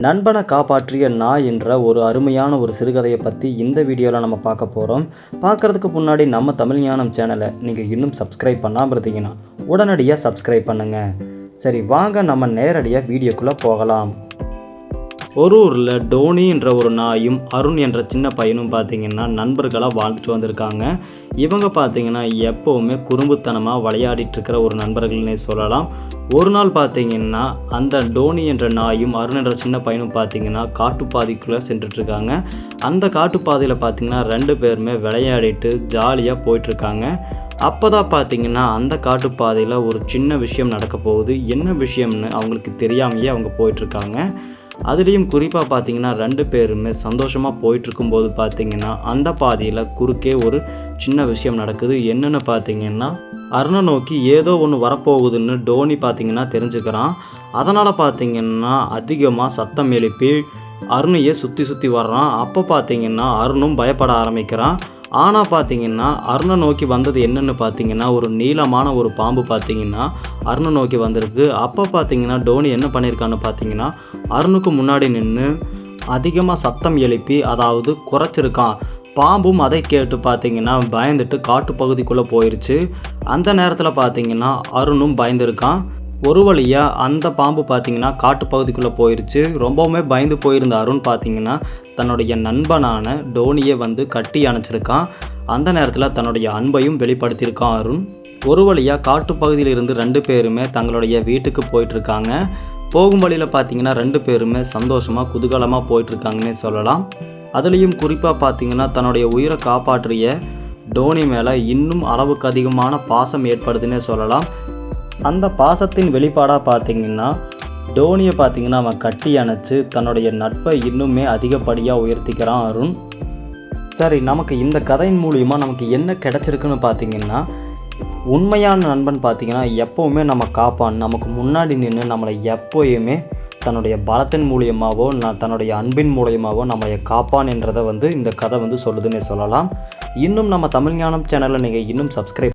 நண்பனை காப்பாற்றிய நாய் என்ற ஒரு அருமையான ஒரு சிறுகதையை பற்றி இந்த வீடியோவில் நம்ம பார்க்க போகிறோம். பார்க்குறதுக்கு முன்னாடி நம்ம தமிழ் ஞானம் சேனலை நீங்கள் இன்னும் சப்ஸ்கிரைப் பண்ணாமல் இருந்தீங்கன்னா உடனடியாக சப்ஸ்கிரைப் பண்ணுங்கள். சரி, வாங்க நம்ம நேரடியாக வீடியோக்குள்ளே போகலாம். ஒரு ஊரில் டோனி என்ற ஒரு நாயும் அருண் என்ற சின்ன பையனும் பார்த்திங்கன்னா நண்பர்களாக வாழ்ந்துட்டு வந்திருக்காங்க. இவங்க பார்த்திங்கன்னா எப்போவுமே குறும்புத்தனமாக விளையாடிட்டுருக்கிற ஒரு நண்பர்கள்னே சொல்லலாம். ஒரு நாள் பார்த்திங்கன்னா அந்த டோனி என்ற நாயும் அருண் என்ற சின்ன பையனும் பார்த்திங்கன்னா காட்டுப்பாதைக்குள்ளே சென்றுட்ருக்காங்க. அந்த காட்டுப்பாதையில் பார்த்திங்கன்னா 2 பேருமே விளையாடிட்டு ஜாலியாக போயிட்டுருக்காங்க. அப்போ தான் பார்த்திங்கன்னா அந்த காட்டுப்பாதையில் ஒரு சின்ன விஷயம் நடக்க போகுது. என்ன விஷயம்னு அவங்களுக்கு தெரியாமையே அவங்க போயிட்டுருக்காங்க. அதுலேயும் குறிப்பாக பார்த்திங்கன்னா 2 பேருமே சந்தோஷமாக போயிட்டுருக்கும்போது பார்த்திங்கன்னா அந்த பாதையில் குறுக்கே ஒரு சின்ன விஷயம் நடக்குது. என்னென்னு பார்த்திங்கன்னா அருணை நோக்கி ஏதோ ஒன்று வரப்போகுதுன்னு டோனி பார்த்திங்கன்னா தெரிஞ்சுக்கிறான். அதனால் பார்த்திங்கன்னா அதிகமாக சத்தம் எழுப்பி அருணையே சுற்றி வர்றான். அப்போ பார்த்திங்கன்னா அருணும் பயப்பட ஆரம்பிக்கிறான். ஆனால் பார்த்திங்கன்னா அருணை நோக்கி வந்தது என்னென்னு பார்த்திங்கன்னா ஒரு நீளமான ஒரு பாம்பு பார்த்திங்கன்னா அருணை நோக்கி வந்திருக்கு. அப்போ பார்த்திங்கன்னா டோனி என்ன பண்ணியிருக்கான்னு பார்த்திங்கன்னா அருணுக்கு முன்னாடி நின்று அதிகமாக சத்தம் எழுப்பி அதாவது குறைச்சிருக்கான். பாம்பும் அதை கேட்டு பார்த்திங்கன்னா பயந்துட்டு காட்டு பகுதிக்குள்ளே போயிடுச்சு. அந்த நேரத்தில் பார்த்திங்கன்னா அருணும் பயந்துருக்கான். ஒரு வழியாக அந்த பாம்பு பார்த்திங்கன்னா காட்டுப்பகுதிக்குள்ளே போயிடுச்சு. ரொம்பவுமே பயந்து போயிருந்த அருண் பார்த்திங்கன்னா தன்னுடைய நண்பனான டோனியை கட்டி அணைச்சிருக்கான். அந்த நேரத்தில் தன்னுடைய அன்பையும் வெளிப்படுத்தியிருக்கான் அருண். ஒரு வழியாக காட்டுப்பகுதியிலிருந்து 2 பேருமே தங்களுடைய வீட்டுக்கு போயிட்டுருக்காங்க. போகும் வழியில் பார்த்திங்கன்னா 2 பேருமே சந்தோஷமாக குதூகலமாக போயிட்டுருக்காங்கன்னே சொல்லலாம். அதுலேயும் குறிப்பாக பார்த்திங்கன்னா தன்னுடைய உயிரை காப்பாற்றிய டோனி மேலே இன்னும் அளவுக்கு அதிகமான பாசம் ஏற்படுதுன்னே சொல்லலாம். அந்த பாசத்தின் வெளிப்பாடாக பார்த்திங்கன்னா டோனியை பார்த்திங்கன்னா அவன் கட்டி அணைச்சி தன்னுடைய நட்பை இன்னுமே அதிகப்படியாக உயர்த்திக்கிறான் அருண். சரி, நமக்கு இந்த கதையின் மூலிமா நமக்கு என்ன கிடச்சிருக்குன்னு பார்த்திங்கன்னா உண்மையான நண்பன் பார்த்திங்கன்னா எப்போவுமே நம்ம காப்பான். நமக்கு முன்னாடி நின்று நம்மளை எப்போயுமே தன்னுடைய பலத்தின் மூலியமாகவோ தன்னுடைய அன்பின் மூலியமாகவோ நம்மளை காப்பான் என்றதை இந்த கதை சொல்லுதுன்னே சொல்லலாம். இன்னும் நம்ம தமிழ் ஞானம் சேனலை நீங்கள் இன்னும் சப்ஸ்கிரைப்